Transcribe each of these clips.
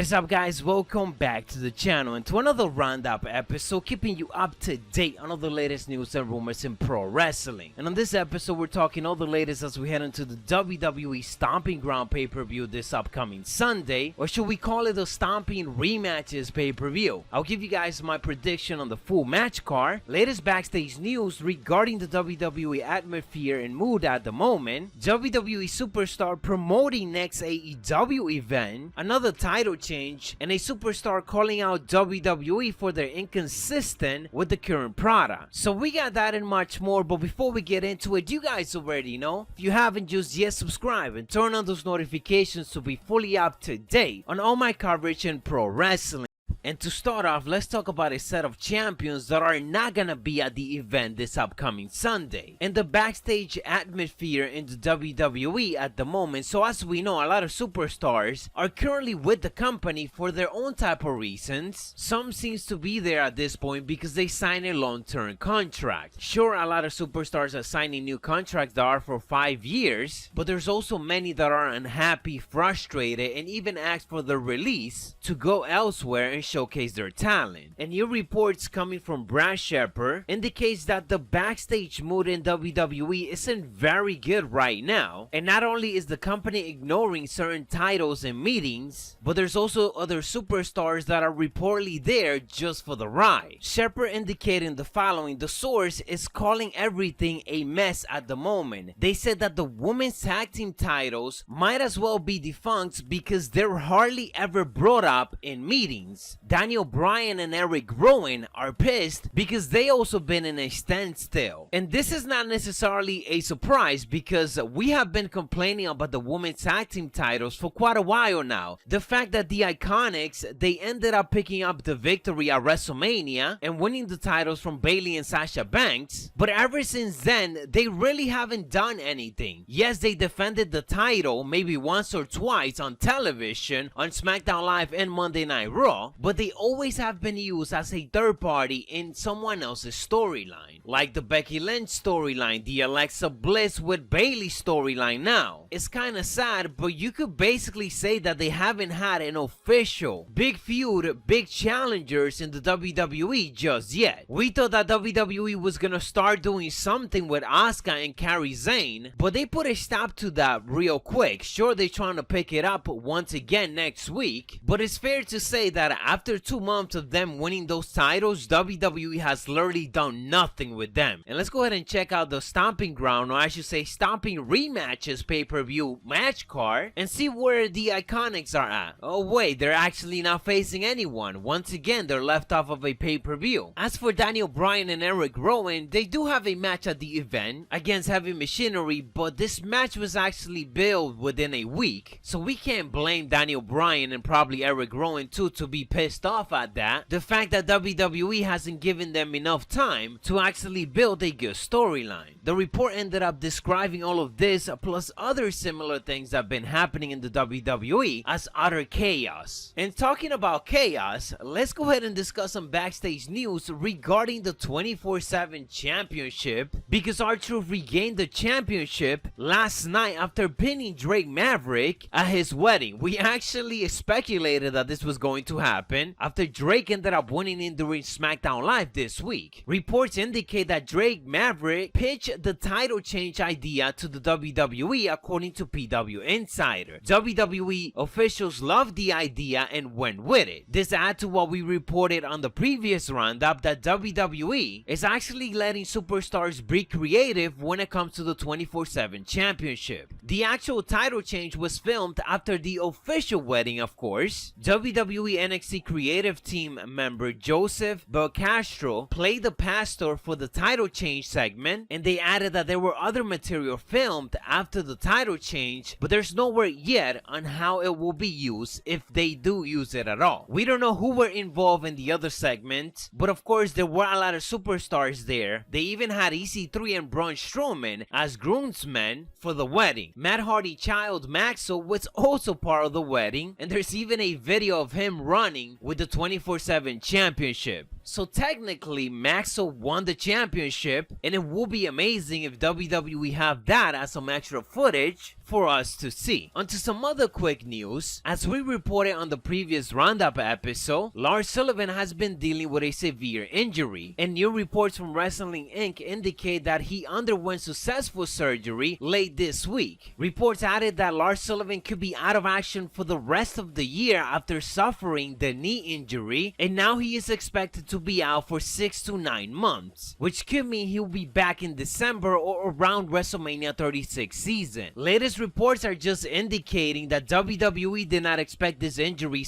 What is up, guys? Welcome back to the channel and to another roundup episode, keeping you up to date on all the latest news and rumors in pro wrestling. And on this episode, we're talking all the latest as we head into the WWE Stomping Ground pay-per-view this upcoming Sunday, or should we call it the Stomping Rematches pay-per-view. I'll give you guys my prediction on the full match card, latest backstage news regarding the WWE atmosphere and mood at the moment, WWE Superstar promoting next AEW event, another title change, and a superstar calling out WWE for their inconsistent with the current product. So we got that and much more, but before we get into it, you guys already know, if you haven't just yet, subscribe and turn on those notifications to be fully up to date on all my coverage in pro wrestling. And to start off, let's talk about a set of champions that are not gonna be at the event this upcoming Sunday, and the backstage atmosphere in the WWE at the moment. So as we know, a lot of superstars are currently with the company for their own type of reasons. Some seems to be there at this point because they sign a long-term contract. Sure, a lot of superstars are signing new contracts that are for 5 years, but there's also many that are unhappy, frustrated, and even ask for the release to go elsewhere and showcase their talent. And new reports coming from Brad Shepard indicates that the backstage mood in WWE isn't very good right now, and not only is the company ignoring certain titles and meetings, but there's also other superstars that are reportedly there just for the ride. Shepard indicating the following: the source is calling everything a mess at the moment. They said that the women's tag team titles might as well be defunct because they're hardly ever brought up in meetings. Daniel Bryan and Eric Rowan are pissed because they also been in a standstill. And this is not necessarily a surprise because we have been complaining about the women's tag team titles for quite a while now. The fact that the Iconics, they ended up picking up the victory at WrestleMania and winning the titles from Bayley and Sasha Banks, but ever since then, they really haven't done anything. Yes, they defended the title maybe once or twice on television, on SmackDown Live and Monday Night Raw, but they always have been used as a third party in someone else's storyline, like the Becky Lynch storyline, the Alexa Bliss with Bayley storyline now. It's kinda sad, but you could basically say that they haven't had an official big feud, big challengers in the WWE just yet. We thought that WWE was gonna start doing something with Asuka and Kairi Sane, but they put a stop to that real quick. Sure, they're trying to pick it up once again next week, but it's fair to say that after 2 months of them winning those titles, WWE has literally done nothing with them. And let's go ahead and check out the Stomping Ground, or I should say Stomping Rematches pay-per-view match card, and see where the Iconics are at. Oh wait, they're actually not facing anyone. Once again, they're left off of a pay-per-view. As for Daniel Bryan and Eric Rowan, they do have a match at the event against Heavy Machinery, but this match was actually built within a week, so we can't blame Daniel Bryan and probably Eric Rowan too to be pissed off at that. The fact that WWE hasn't given them enough time to actually build a good storyline. The report ended up describing all of this plus other similar things that have been happening in the WWE as utter chaos. And talking about chaos, let's go ahead and discuss some backstage news regarding the 24/7 championship, because R-Truth regained the championship last night after pinning Drake Maverick at his wedding. We actually speculated that this was going to happen after Drake ended up winning it during SmackDown Live this week. Reports indicate that Drake Maverick pitched the title change idea to the WWE according to PW Insider. WWE officials loved the idea and went with it. This adds to what we reported on the previous roundup, that WWE is actually letting superstars be creative when it comes to the 24/7 championship. The actual title change was filmed after the official wedding, of course. WWE NXT creative team member Joseph Belcastro played the pastor for the title change segment, and they added that there were other material filmed after the title change, but there's no word yet on how it will be used, if they do use it at all. We don't know who were involved in the other segment, but of course there were a lot of superstars there. They even had EC3 and Braun Strowman as groomsmen for the wedding. Matt Hardy child Maxwell was also part of the wedding, and there's even a video of him running with the 24/7 championship. So technically, Maxwell won the championship, and it will be amazing if WWE have that as some extra footage for us to see. Onto some other quick news. As we reported on the previous Roundup episode, Lars Sullivan has been dealing with a severe injury, and new reports from Wrestling Inc. indicate that he underwent successful surgery late this week. Reports added that Lars Sullivan could be out of action for the rest of the year after suffering the knee injury, and now he is expected to be out for 6 to 9 months, which could mean he'll be back in December or around WrestleMania 36 season. Latest reports are just indicating that WWE did not expect this injury,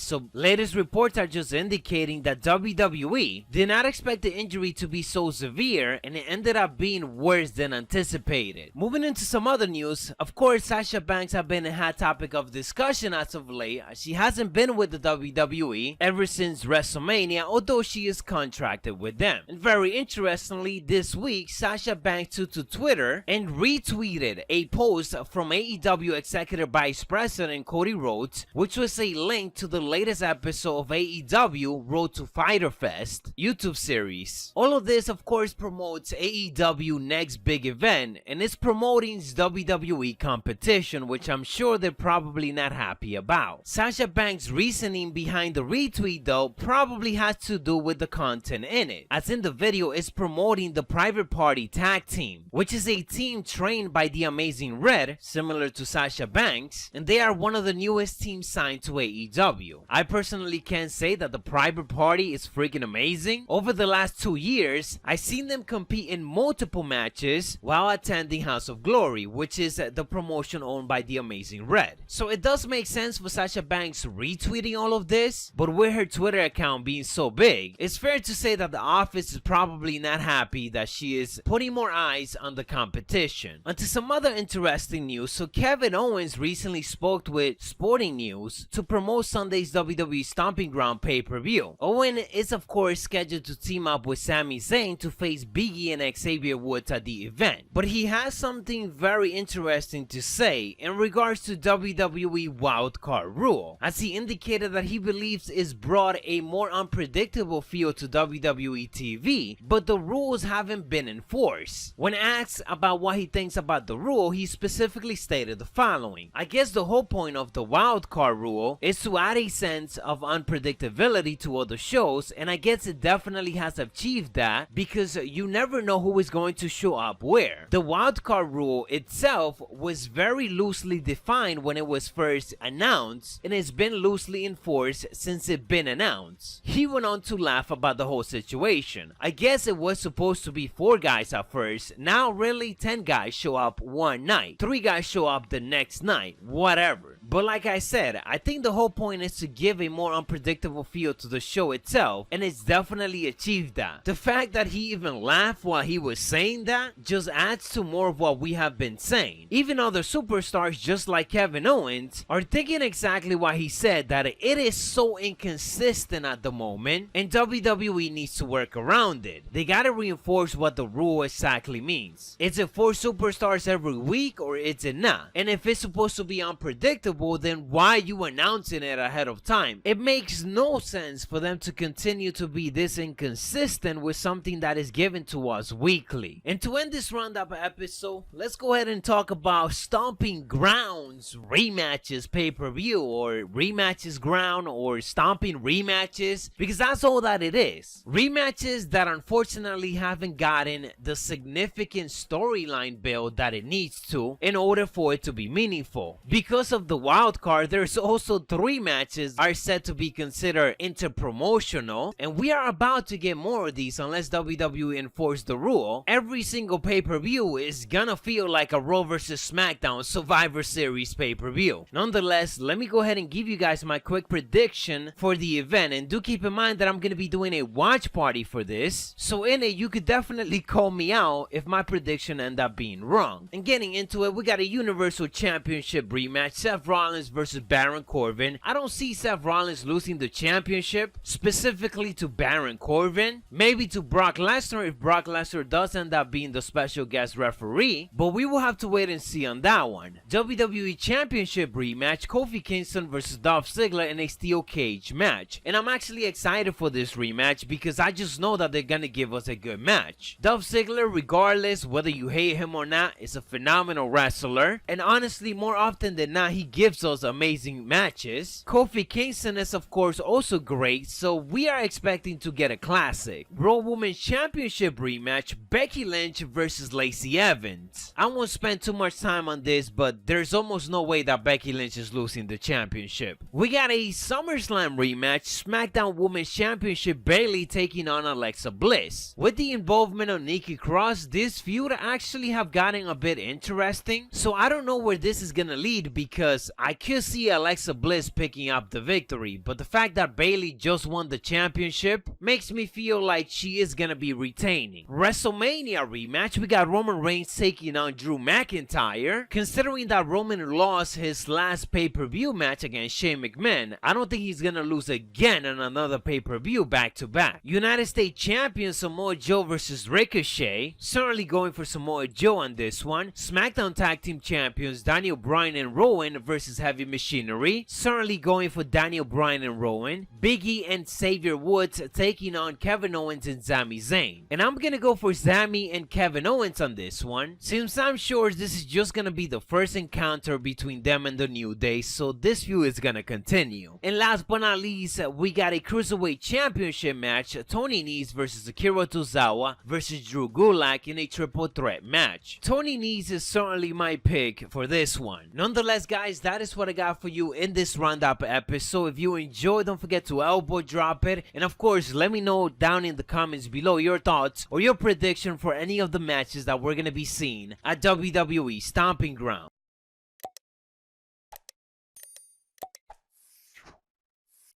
the injury to be so severe, and it ended up being worse than anticipated. Moving into some other news, of course, Sasha Banks has been a hot topic of discussion as of late. She hasn't been with the WWE ever since WrestleMania, although she is contracted with them. And very interestingly, this week, Sasha Banks took to Twitter and retweeted a post from AEW Executive Vice President Cody Rhodes, which was a link to the latest episode of AEW Road to Fyter Fest YouTube series. All of this, of course, promotes AEW next big event, and it's promoting WWE competition, which I'm sure they're probably not happy about. Sasha Banks' reasoning behind the retweet, though, probably has to do with the content in it, as in the video is promoting the Private Party Tag Team, which is a team trained by the Amazing Red, similar to Sasha Banks, and they are one of the newest teams signed to AEW. I personally can say that the Private Party is freaking amazing. Over the last 2 years, I've seen them compete in multiple matches while attending House of Glory, which is the promotion owned by the Amazing Red. So it does make sense for Sasha Banks retweeting all of this, but with her Twitter account being so big, it's fair to say that the office is probably not happy that she is putting more eyes on the competition. Onto some other interesting news. So Kevin Owens recently spoke with Sporting News to promote Sunday's WWE Stomping Ground pay-per-view. Owen is of course scheduled to team up with Sami Zayn to face Big E and Xavier Woods at the event, but he has something very interesting to say in regards to WWE Wildcard Rule, as he indicated that he believes it's brought a more unpredictable feel to WWE TV, but the rules haven't been enforced. When asked about what he thinks about the rule, he specifically stated the following: "I guess the whole point of the Wildcard Rule is to add a sense of unpredictability to other shows, and I guess it definitely has achieved that because you never know who is going to show up where. The Wildcard Rule itself was very loosely defined when it was first announced, and it's been loosely enforced since it's been announced." He went on to laugh about the whole situation. "I guess it was supposed to be 4 guys at first, now really 10 guys show up one night, 3 guys show up the next night, whatever. But like I said, I think the whole point is to give a more unpredictable feel to the show itself, and it's definitely achieved that." The fact that he even laughed while he was saying that just adds to more of what we have been saying. Even other superstars just like Kevin Owens are thinking exactly what he said, that it is so inconsistent at the moment and WWE needs to work around it. They gotta reinforce what the rule exactly means. Is it 4 superstars every week or is it not? And if it's supposed to be unpredictable, then why are you announcing it ahead of time? It makes no sense for them to continue to be this inconsistent with something that is given to us weekly. And to end this roundup episode, let's go ahead and talk about Stomping Grounds rematches pay-per-view, or rematches ground, or stomping rematches, because that's all that it is. Rematches that unfortunately haven't gotten the significant storyline build that it needs to in order for it to be meaningful. Because of the wild card, there's also 3 matches are said to be considered interpromotional, and we are about to get more of these unless WWE enforce the rule. Every single pay-per-view is gonna feel like a Raw vs SmackDown Survivor Series pay-per-view. Nonetheless, let me go ahead and give you guys my quick prediction for the event, and do keep in mind that I'm gonna be doing a watch party for this, so in it you could definitely call me out if my prediction end up being wrong. And getting into it, we got a Universal Championship rematch. Seth Rollins Rollins versus Baron Corbin. I don't see Seth Rollins losing the championship, specifically to Baron Corbin. Maybe to Brock Lesnar if Brock Lesnar does end up being the special guest referee, but we will have to wait and see on that one. WWE Championship rematch, Kofi Kingston versus Dolph Ziggler in a steel cage match. And I'm actually excited for this rematch because I just know that they're gonna give us a good match. Dolph Ziggler, regardless whether you hate him or not, is a phenomenal wrestler, and honestly, more often than not, he gives us amazing matches. Kofi Kingston is of course also great, so we are expecting to get a classic. Raw Women's Championship rematch, Becky Lynch versus Lacey Evans. I won't spend too much time on this, but there's almost no way that Becky Lynch is losing the championship. We got a SummerSlam rematch, SmackDown Women's Championship, Bayley taking on Alexa Bliss. With the involvement of Nikki Cross, this feud actually have gotten a bit interesting, so I don't know where this is gonna lead because I could see Alexa Bliss picking up the victory, but the fact that Bayley just won the championship makes me feel like she is gonna be retaining. WrestleMania rematch, we got Roman Reigns taking on Drew McIntyre. Considering that Roman lost his last pay-per-view match against Shane McMahon, I don't think he's gonna lose again on another pay-per-view back-to-back. United States Champion Samoa Joe versus Ricochet, certainly going for Samoa Joe on this one. SmackDown Tag Team Champions Daniel Bryan and Rowan versus Heavy Machinery, certainly going for Daniel Bryan and Rowan. Big E and Xavier Woods taking on Kevin Owens and Sami Zayn. And I'm gonna go for Sami and Kevin Owens on this one, since I'm sure this is just gonna be the first encounter between them and the New Day, so this feud is gonna continue. And last but not least, we got a Cruiserweight Championship match, Tony Nese versus Akira Tozawa versus Drew Gulak in a triple threat match. Tony Nese is certainly my pick for this one. Nonetheless, guys, that is what I got for you in this roundup episode. If you enjoyed, don't forget to elbow drop it, and of course, let me know down in the comments below your thoughts or your prediction for any of the matches that we're gonna be seeing at WWE Stomping Ground.